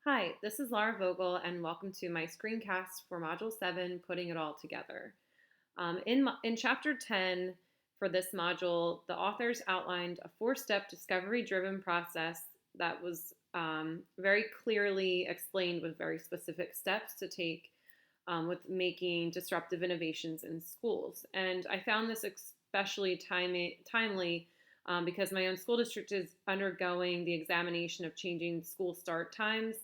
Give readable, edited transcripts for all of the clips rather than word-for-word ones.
Hi, this is Laura Vogel, and welcome to my screencast for Module 7, Putting It All Together. In Chapter 10 for this module, the authors outlined a four-step discovery-driven process that was very clearly explained with very specific steps to take with making disruptive innovations in schools. And I found this especially timely because my own school district is undergoing the examination of changing school start times.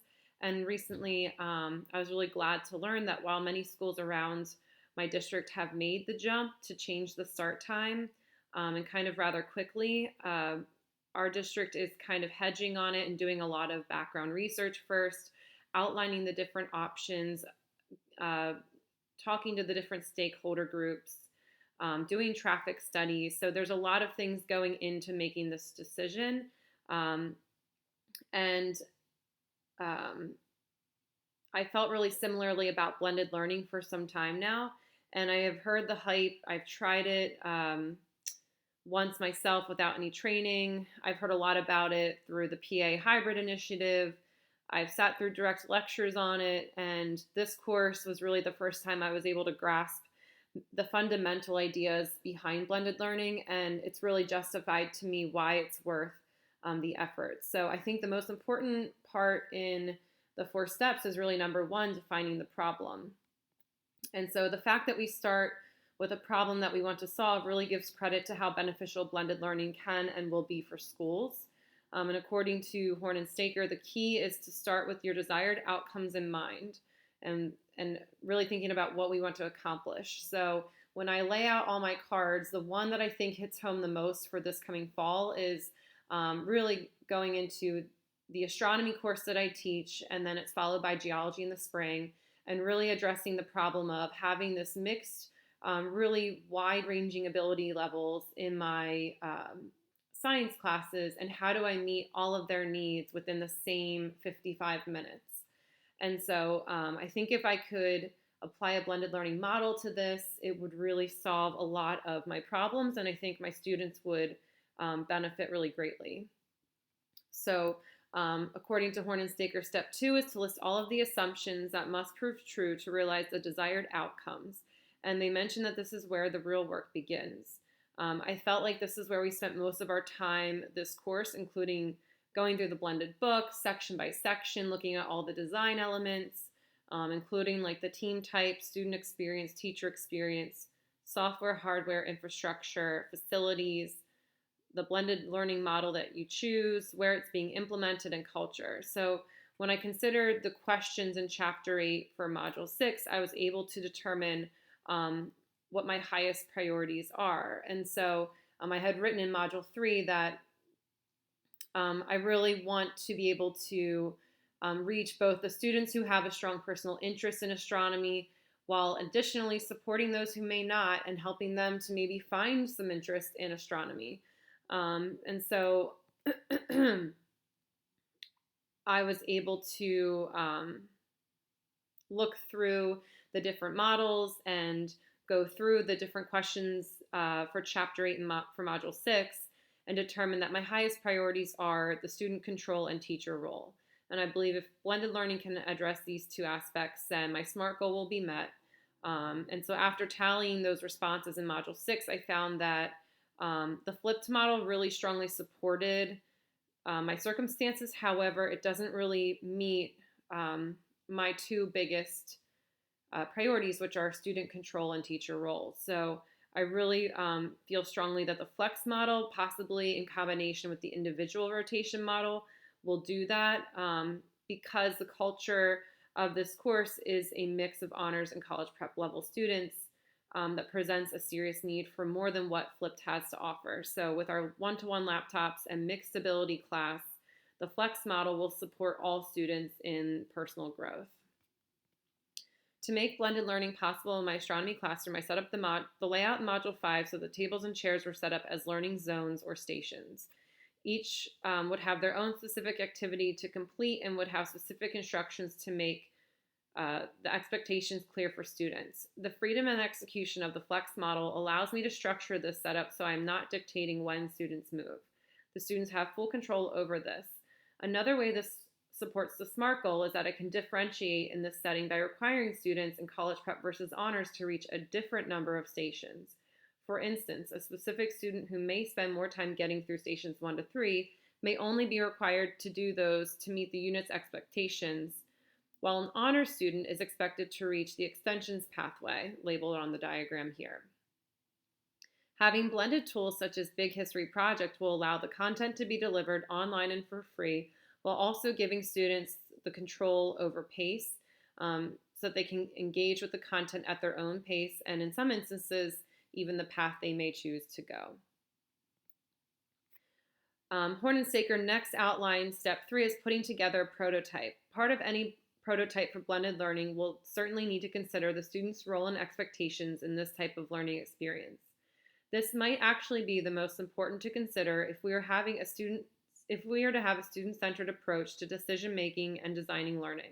And recently, I was really glad to learn that while many schools around my district have made the jump to change the start time and kind of rather quickly, our district is kind of hedging on it and doing a lot of background research first, outlining the different options, uh, talking to the different stakeholder groups, doing traffic studies. So there's a lot of things going into making this decision. And I felt really similarly about blended learning for some time now. And I have heard the hype. I've tried it once myself without any training. I've heard a lot about it through the PA Hybrid Initiative. I've sat through direct lectures on it. And this course was really the first time I was able to grasp the fundamental ideas behind blended learning. And it's really justified to me why it's worth the effort. So I think the most important part in the four steps is really number one, defining the problem. And so the fact that we start with a problem that we want to solve really gives credit to how beneficial blended learning can and will be for schools. And according to Horn and Staker, the key is to start with your desired outcomes in mind and really thinking about what we want to accomplish. So when I lay out all my cards, the one that I think hits home the most for this coming fall is really going into the astronomy course that I teach, and then it's followed by geology in the spring, and really addressing the problem of having this mixed, really wide-ranging ability levels in my science classes, and how do I meet all of their needs within the same 55 minutes. And so I think if I could apply a blended learning model to this, it would really solve a lot of my problems, and I think my students would benefit really greatly. So according to Horn and Staker, step 2 is to list all of the assumptions that must prove true to realize the desired outcomes. And they mention that this is where the real work begins. I felt like this is where we spent most of our time this course, including going through the blended book, section by section, looking at all the design elements, including like the team type, student experience, teacher experience, software, hardware, infrastructure, facilities, the blended learning model that you choose, where it's being implemented, and culture. So when I considered the questions in Chapter 8 for Module 6, I was able to determine what my highest priorities are. And so I had written in Module 3 that I really want to be able to reach both the students who have a strong personal interest in astronomy, while additionally supporting those who may not and helping them to maybe find some interest in astronomy. And so I was able to look through the different models and go through the different questions for Chapter 8 and for Module 6 and determine that my highest priorities are the student control and teacher role. And I believe if blended learning can address these two aspects, then my SMART goal will be met. And so after tallying those responses in Module 6, I found that the flipped model really strongly supported my circumstances. However, it doesn't really meet my two biggest priorities, which are student control and teacher role. So I really feel strongly that the flex model, possibly in combination with the individual rotation model, will do that because the culture of this course is a mix of honors and college prep level students. That presents a serious need for more than what Flipped has to offer. So with our one-to-one laptops and mixed ability class, the Flex model will support all students in personal growth. To make blended learning possible in my astronomy classroom, I set up the layout in Module 5 so the tables and chairs were set up as learning zones or stations. Each would have their own specific activity to complete and would have specific instructions to make the expectations clear for students. The freedom and execution of the flex model allows me to structure this setup so I'm not dictating when students move. The students have full control over this. Another way this supports the SMART goal is that it can differentiate in this setting by requiring students in college prep versus honors to reach a different number of stations. For instance, a specific student who may spend more time getting through stations 1 to 3 may only be required to do those to meet the unit's expectations, while an honors student is expected to reach the extensions pathway, labeled on the diagram here. Having blended tools such as Big History Project will allow the content to be delivered online and for free, while also giving students the control over pace, so that they can engage with the content at their own pace, and in some instances, even the path they may choose to go. Horn and Staker next outlines step 3 is putting together a prototype. Part of any prototype for blended learning will certainly need to consider the student's role and expectations in this type of learning experience. This might actually be the most important to consider if we are to have a student-centered approach to decision-making and designing learning.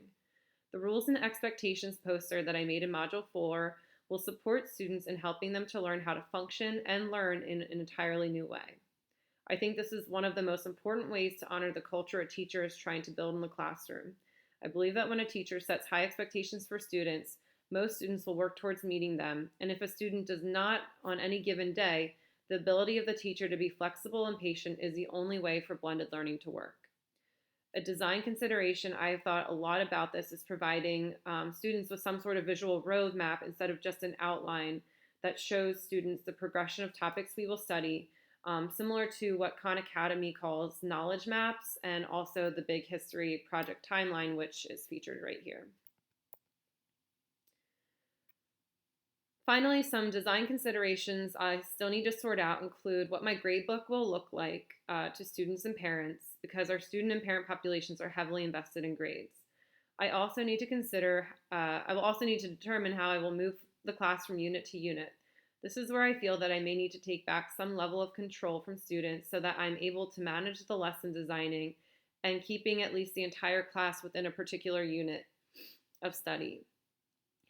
The rules and expectations poster that I made in Module 4 will support students in helping them to learn how to function and learn in an entirely new way. I think this is one of the most important ways to honor the culture a teacher is trying to build in the classroom. I believe that when a teacher sets high expectations for students, most students will work towards meeting them, and if a student does not on any given day, the ability of the teacher to be flexible and patient is the only way for blended learning to work. A design consideration I have thought a lot about this is providing students with some sort of visual roadmap instead of just an outline that shows students the progression of topics we will study, similar to what Khan Academy calls knowledge maps, and also the Big History Project timeline, which is featured right here. Finally, some design considerations I still need to sort out include what my gradebook will look like to students and parents, because our student and parent populations are heavily invested in grades. I will also need to determine how I will move the class from unit to unit. This is where I feel that I may need to take back some level of control from students so that I'm able to manage the lesson designing and keeping at least the entire class within a particular unit of study.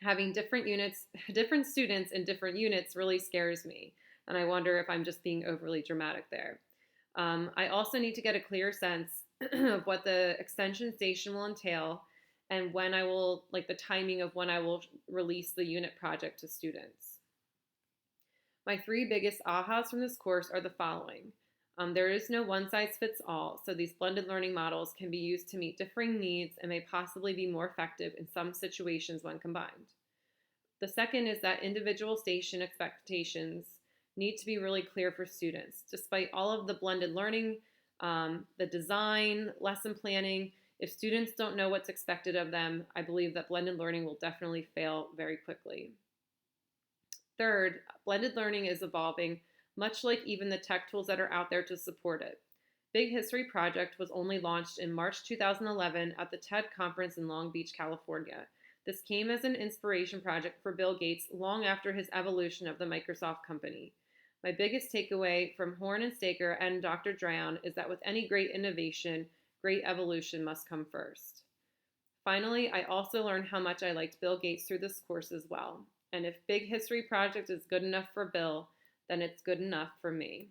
Having different students in different units really scares me, and I wonder if I'm just being overly dramatic there. I also need to get a clear sense of what the extension station will entail and when I will, the timing of when I will release the unit project to students. My 3 biggest ahas from this course are the following. There is no one-size-fits-all, so these blended learning models can be used to meet differing needs and may possibly be more effective in some situations when combined. The second is that individual station expectations need to be really clear for students. Despite all of the blended learning, the design, lesson planning, if students don't know what's expected of them, I believe that blended learning will definitely fail very quickly. Third, blended learning is evolving, much like even the tech tools that are out there to support it. Big History Project was only launched in March 2011 at the TED conference in Long Beach, California. This came as an inspiration project for Bill Gates long after his evolution of the Microsoft company. My biggest takeaway from Horn and Staker and Dr. Drown is that with any great innovation, great evolution must come first. Finally, I also learned how much I liked Bill Gates through this course as well. And if Big History Project is good enough for Bill, then it's good enough for me.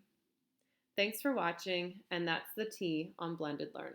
Thanks for watching, and that's the tea on blended learning.